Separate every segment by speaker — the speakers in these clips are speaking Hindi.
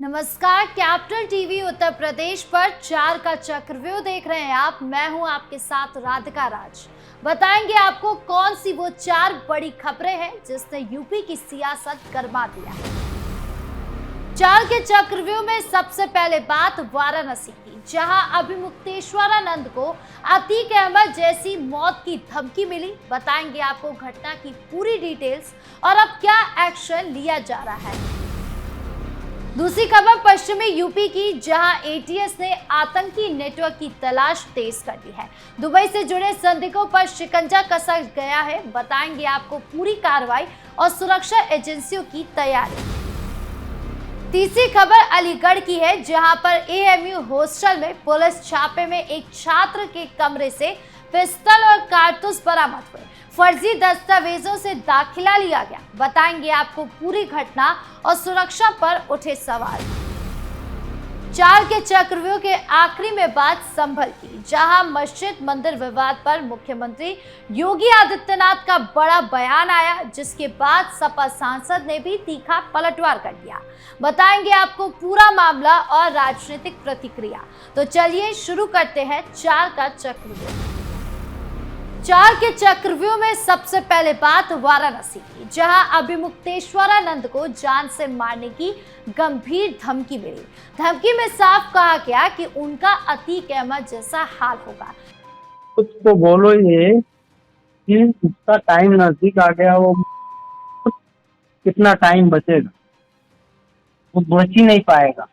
Speaker 1: नमस्कार, कैपिटल टीवी उत्तर प्रदेश पर 4 का चक्रव्यूह देख रहे हैं आप। मैं हूं आपके साथ राधिका राज। बताएंगे आपको कौन सी वो 4 बड़ी खबरें हैं जिसने यूपी की सियासत गरमा दिया है। 4 के चक्रव्यूह में सबसे पहले बात वाराणसी की, जहां अभिमुक्तेश्वरानंद को अतीक अहमद जैसी मौत की धमकी मिली। बताएंगे आपको घटना की पूरी डिटेल्स और अब क्या एक्शन लिया जा रहा है। दूसरी खबर पश्चिमी यूपी की, जहां एटीएस ने आतंकी नेटवर्क की तलाश तेज कर दी है। दुबई से जुड़े संदिग्धों पर शिकंजा कसा गया है। बताएंगे आपको पूरी कार्रवाई और सुरक्षा एजेंसियों की तैयारी। तीसरी खबर अलीगढ़ की है, जहां पर एएमयू हॉस्टल में पुलिस छापे में एक छात्र के कमरे से पिस्टल और कारतूस बरामद हुए। फर्जी दस्तावेजों से दाखिला लिया गया। बताएंगे आपको पूरी घटना और सुरक्षा पर उठे सवाल। 4 के चक्रव्यूह के आखिरी में बात संभल की, जहां मस्जिद मंदिर विवाद पर मुख्यमंत्री योगी आदित्यनाथ का बड़ा बयान आया, जिसके बाद सपा सांसद ने भी तीखा पलटवार कर दिया। बताएंगे आपको पूरा मामला और राजनीतिक प्रतिक्रिया। तो चलिए शुरू करते हैं 4 का चक्रव्यूह। 4 के चक्रव्यूह में सबसे पहले बात वाराणसी की, जहां अभिमुक्तेश्वरानंद को जान से मारने की गंभीर धमकी मिली। धमकी में साफ कहा गया कि उनका अतीक अहमद जैसा हाल होगा।
Speaker 2: कुछ तो बोलो ये कि उसका टाइम नजदीक आ गया, वो कितना टाइम बचेगा, वो बच ही नहीं पाएगा।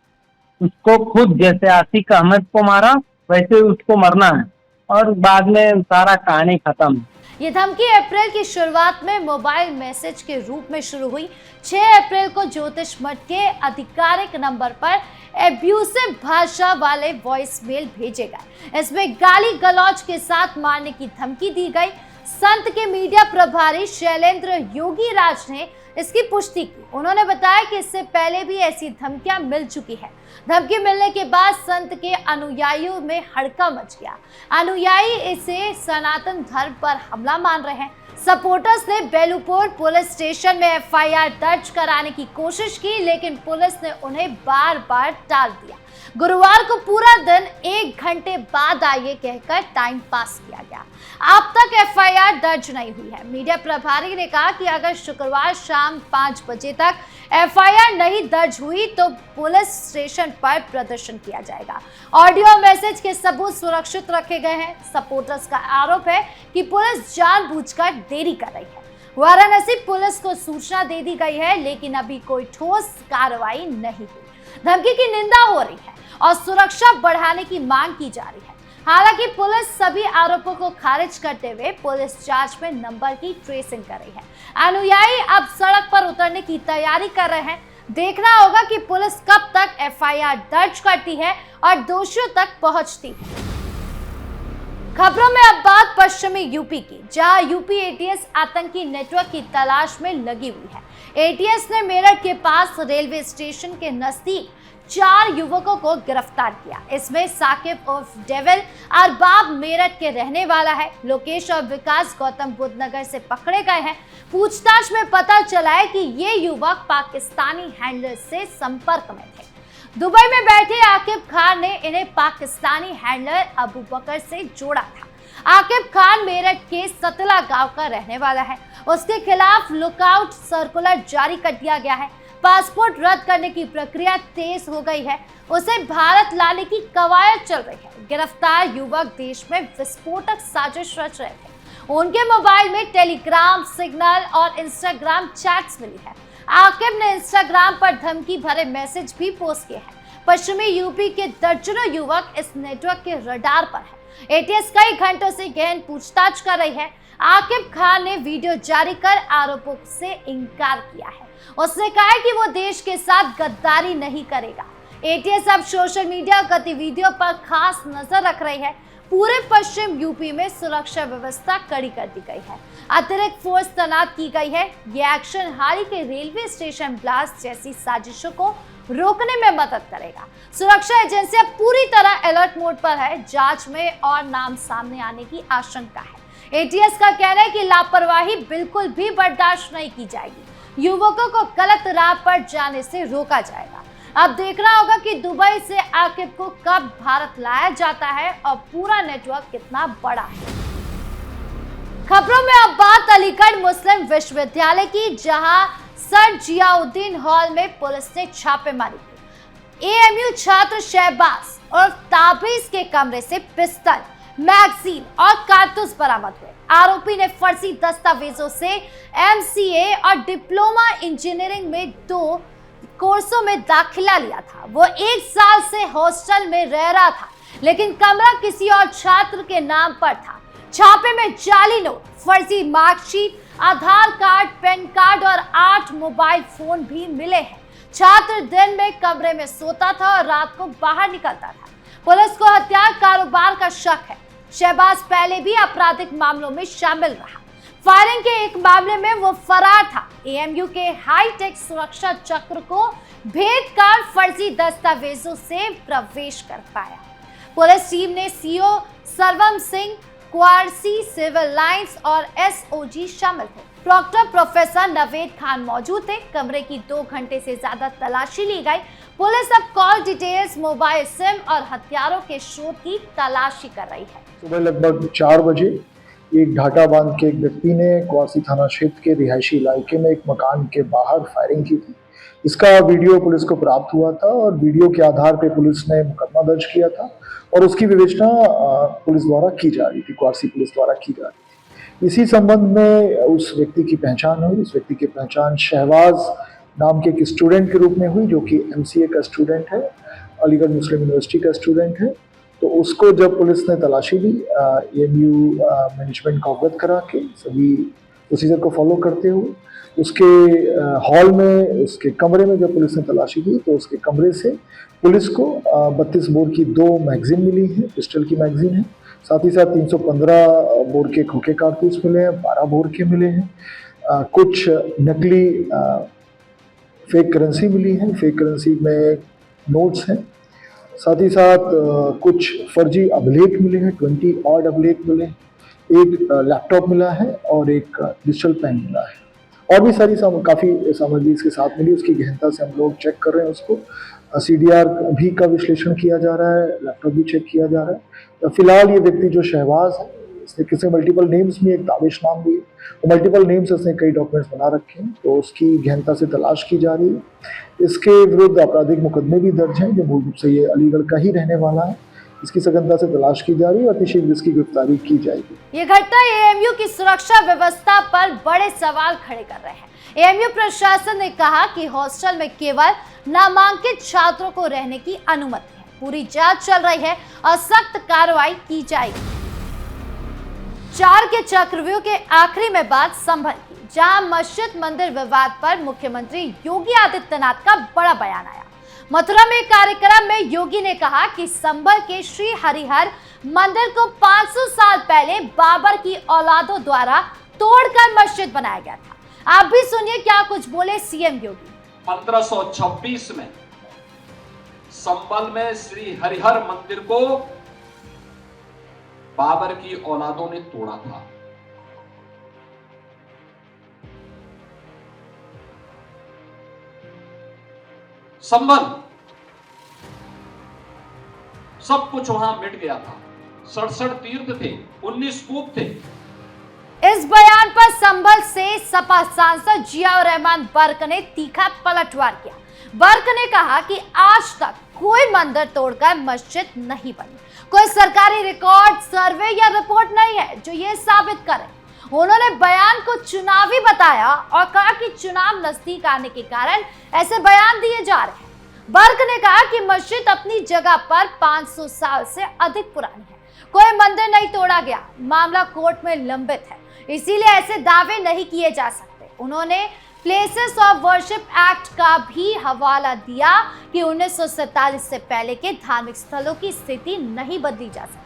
Speaker 2: उसको खुद जैसे आतिक अहमद को मारा वैसे उसको मरना है और बाद में सारा कहानी खत्म।
Speaker 1: ये धमकी अप्रैल की शुरुआत में मोबाइल मैसेज के रूप में शुरू हुई। 6 अप्रैल को ज्योतिष मठ के आधिकारिक नंबर पर एब्यूसिव भाषा वाले वॉइस मेल भेजे गए। इसमें गाली गलौज के साथ मारने की धमकी दी गई। संत के मीडिया प्रभारी शैलेंद्र योगी राज ने इसकी पुष्टि की। उन्होंने बताया कि इससे पहले भी ऐसी धमकियां मिल चुकी है। धमकी मिलने के बाद संत के अनुयायियों में हड़कंप मच गया। अनुयायी इसे सनातन धर्म पर हमला मान रहे हैं। सपोर्टर्स ने बेलूपुर पुलिस स्टेशन में एफआईआर दर्ज कराने की कोशिश की, लेकिन पुलिस ने उन्हें बार बार टाल दिया। गुरुवार को पूरा दिन 1 घंटे बाद आइए कहकर टाइम पास किया गया। अब तक एफआईआर दर्ज नहीं हुई है। मीडिया प्रभारी ने कहा कि अगर शुक्रवार शाम 5 बजे तक एफआईआर नहीं दर्ज हुई तो पुलिस स्टेशन पर प्रदर्शन किया जाएगा। ऑडियो मैसेज के सबूत सुरक्षित रखे गए हैं। सपोर्टर्स का आरोप है कि पुलिस जानबूझकर देरी कर रही है। वाराणसी पुलिस को सूचना दे दी गई है, लेकिन अभी कोई ठोस कार्रवाई नहीं हुई। धमकी की निंदा हो रही है और सुरक्षा बढ़ाने की मांग की जा रही है। हालांकि पुलिस सभी आरोपों को खारिज करते हुए पुलिस जांच में नंबर की ट्रेसिंग कर रही है। अनुयायी अब सड़क पर उतरने की तैयारी कर रहे हैं। देखना होगा कि पुलिस कब तक एफआईआर दर्ज करती है और दोषियों तक पहुंचती है। खबरों में अब बात पश्चिमी यूपी की, जहां यूपी एटीएस आतंकी नेटवर्क की तलाश में लगी हुई है। एटीएस ने मेरठ के पास रेलवे स्टेशन के नजदीक 4 युवकों को गिरफ्तार किया। इसमें साकिब उर्फ डेविल अरबाब मेरठ के रहने वाला है। लोकेश और विकास गौतम बुद्ध नगर से पकड़े गए हैं। पूछताछ में पता चला है कि ये युवक पाकिस्तानी हैंडलर से संपर्क में थे। दुबई में बैठे आकिब खान ने इन्हें पाकिस्तानी हैंडलर अबू बकर से जोड़ा था। आकिब खान मेरठ के सतला गांव का रहने वाला है। उसके खिलाफ लुकआउट सर्कुलर जारी कर दिया गया है। पासपोर्ट रद्द करने की प्रक्रिया तेज हो गई है। उसे भारत लाने की कवायद चल रही है। गिरफ्तार युवक देश में विस्फोटक साजिश रच रहे थे। उनके मोबाइल में टेलीग्राम, सिग्नल और इंस्टाग्राम चैट्स मिली है। आकिब ने इंस्टाग्राम पर धमकी भरे मैसेज भी पोस्ट किए हैं। पश्चिमी यूपी के दर्जनों युवक इस नेटवर्क के रडार पर है। एटीएस कई घंटों से गहन पूछताछ कर रही है। आकिब खान ने वीडियो जारी कर आरोपों से इनकार किया है। उसने कहा कि वो देश के साथ गद्दारी नहीं करेगा। एटीएस अब सोशल मीडिया गतिविधियों पर खास नजर रख रही है। पूरे पश्चिम यूपी में सुरक्षा व्यवस्था कड़ी कर दी गई है। अतिरिक्त फोर्स तैनात की गई है। ये एक्शन हाल ही के रेलवे स्टेशन ब्लास्ट जैसी साजिशों को रोकने में मदद करेगा। सुरक्षा एजेंसियां पूरी तरह अलर्ट मोड पर है। जांच में और नाम सामने आने की आशंका है। एटीएस का कहना है कि लापरवाही बिल्कुल भी बर्दाश्त नहीं की जाएगी। युवकों को गलत राह पर जाने से रोका जाएगा। अब देखना होगा कि दुबई से आकिब को कब भारत लाया जाता है और पूरा नेटवर्क कितना बड़ा है। खबरों में अब बात अलीगढ़ मुस्लिम विश्वविद्यालय की, जहां सर जियाउद्दीन हॉल में पुलिस ने छापेमारी की। एएमयू छात्र शहबाज और ताबरीज के कमरे से पिस्टल, मैगजीन और कारतूस बरामद हुए। आरोपी ने फर्जी दस्तावेजों से एमसीए और डिप्लोमा इंजीनियरिंग में 2 कोर्सों में दाखिला लिया था। वो 1 साल से हॉस्टल में रह रहा था, लेकिन कमरा किसी और छात्र के नाम पर था। छापे में जाली नोट, फर्जी मार्कशीट, आधार कार्ड, पैन कार्ड और 8 मोबाइल फोन भी मिले हैं। छात्र दिन में कमरे में सोता था और रात को बाहर निकलता था। पुलिस को हथियार कारोबार का शक है। शहबाज पहले भी आपराधिक मामलों में शामिल रहा। फायरिंग के एक मामले में वो फरार था। एएमयू के हाईटेक सुरक्षा चक्र को भेद कर फर्जी दस्तावेजों से प्रवेश कर पाया। पुलिस टीम ने CO Sarvam Singh, Quarsi, civil lines और एसओजी शामिल थे। प्रॉक्टर प्रोफेसर नवेद खान मौजूद थे। कमरे की 2 घंटे से ज्यादा तलाशी ली गई। पुलिस अब कॉल डिटेल्स, मोबाइल सिम और हथियारों के स्रोत की तलाशी कर रही है।
Speaker 3: सुबह लगभग 4 बजे एक ढाटा बांध के एक व्यक्ति ने क्वासी थाना क्षेत्र के रिहायशी इलाके में एक मकान के बाहर फायरिंग की थी। इसका वीडियो पुलिस को प्राप्त हुआ था और वीडियो के आधार पर पुलिस ने मुकदमा दर्ज किया था और उसकी विवेचना पुलिस द्वारा की जा रही थी, क्वासी पुलिस द्वारा की जा रही थी। इसी संबंध में उस व्यक्ति की पहचान हुई। उस व्यक्ति की पहचान शहबाज नाम के एक स्टूडेंट के रूप में हुई, जो कि एमसीए का स्टूडेंट है, अलीगढ़ मुस्लिम यूनिवर्सिटी का स्टूडेंट है। तो उसको जब पुलिस ने तलाशी ली, एएमयू मैनेजमेंट को अवगत करा के सभी प्रोसीजर को फॉलो करते हुए उसके हॉल में, उसके कमरे में जब पुलिस ने तलाशी की तो उसके कमरे से पुलिस को 32 बोर की 2 मैगजीन मिली है, पिस्टल की मैगजीन है। साथ ही साथ 315 बोर के खोखे कारतूस मिले हैं, 12 बोर के मिले हैं। कुछ नकली फेक करेंसी मिली है, फेक करेंसी में नोट्स हैं। साथ ही साथ कुछ फर्जी अभिलेख मिले हैं, 20 ऑड अभिलेख मिले हैं। एक लैपटॉप मिला है और एक डिजिटल पेन मिला है। और भी सारी काफ़ी सामग्री इसके साथ मिली। उसकी गहनता से हम लोग चेक कर रहे हैं उसको। CDR भी का विश्लेषण किया जा रहा है, लैपटॉप भी चेक किया जा रहा है। फिलहाल ये व्यक्ति जो शहबाज है, इसने किसी मल्टीपल नेम्स में एक दाविश नाम भी है, वो मल्टीपल नेम्स इसने कई डॉक्यूमेंट्स बना रखे हैं, तो उसकी गहनता से तलाश की जा रही है। इसके विरुद्ध आपराधिक मुकदमे भी दर्ज हैं, जो मूल रूप से ये अलीगढ़ का ही रहने वाला है। इसकी सघनता से तलाश की जा रही है और अतिशीघ्र इसकी गिरफ्तारी की जाएगी।
Speaker 1: ये घटना एएमयू की सुरक्षा व्यवस्था पर बड़े सवाल खड़े कर रहे हैं। एएमयू प्रशासन ने कहा कि हॉस्टल में केवल नामांकित छात्रों को रहने की अनुमति है। पूरी जांच चल रही है और सख्त कार्रवाई की जाएगी। 4 के चक्रव्यूह के आखिरी में बात संभल की, जहां मस्जिद मंदिर विवाद पर मुख्यमंत्री योगी आदित्यनाथ का बड़ा बयान आया। मथुरा में कार्यक्रम में योगी ने कहा कि संभल के श्री हरिहर मंदिर को 500 साल पहले बाबर की औलादों द्वारा तोड़कर मस्जिद बनाया गया था। आप भी सुनिए क्या कुछ बोले सीएम योगी।
Speaker 4: 1526 में संभल में श्री हरिहर मंदिर को बाबर की औलादों ने तोड़ा था। संभल सब कुछ वहां मिट गया था। 67 तीर्थ थे, 19 कूप थे।
Speaker 1: इस बयान पर संभल से सपा सांसद जियाउर रहमान बर्क ने तीखा पलटवार किया। बर्क ने कहा कि आज तक कोई मंदिर तोड़कर मस्जिद नहीं बनी, कोई सरकारी रिकॉर्ड, सर्वे या रिपोर्ट नहीं है जो ये साबित करे। उन्होंने बयान को चुनावी बताया और कहा कि चुनाव नजदीक आने के कारण ऐसे बयान दिए जा रहे हैं। बर्क ने कहा कि मस्जिद अपनी जगह पर 500 साल से अधिक पुरानी है, कोई मंदिर नहीं तोड़ा गया, मामला कोर्ट में लंबित है, इसीलिए ऐसे दावे नहीं किए जा सकते। उन्होंने प्लेसेस ऑफ वर्शिप एक्ट का भी हवाला दिया कि 1947 से पहले के धार्मिक स्थलों की स्थिति नहीं बदली जा सकती।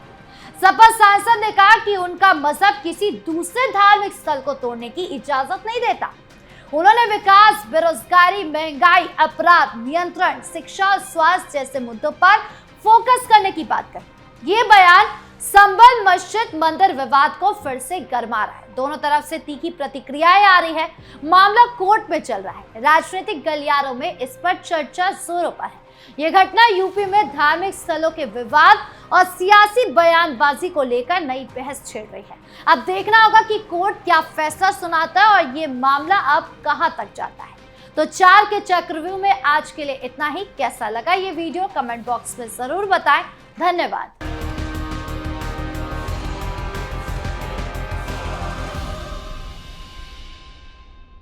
Speaker 1: सपा सांसद ने कहा कि उनका मजहब किसी दूसरे धार्मिक स्थल को तोड़ने की इजाजत नहीं देता। उन्होंने विकास, बेरोजगारी, महंगाई, अपराध नियंत्रण, शिक्षा और स्वास्थ्य जैसे मुद्दों पर फोकस करने की बात कही। ये बयान संभल मस्जिद मंदिर विवाद को फिर से गरमा रहा है। दोनों तरफ से तीखी प्रतिक्रियाएं आ रही है। मामला कोर्ट में चल रहा है। राजनीतिक गलियारों में इस पर चर्चा जोरों पर है। यह घटना यूपी में धार्मिक स्थलों के विवाद और सियासी बयानबाजी को लेकर नई बहस छेड़ रही है। अब देखना होगा कि कोर्ट क्या फैसला सुनाता है और ये मामला अब कहां तक जाता है। तो 4 के चक्रव्यूह में आज के लिए इतना ही। कैसा लगा ये वीडियो कमेंट बॉक्स में जरूर बताएं। धन्यवाद।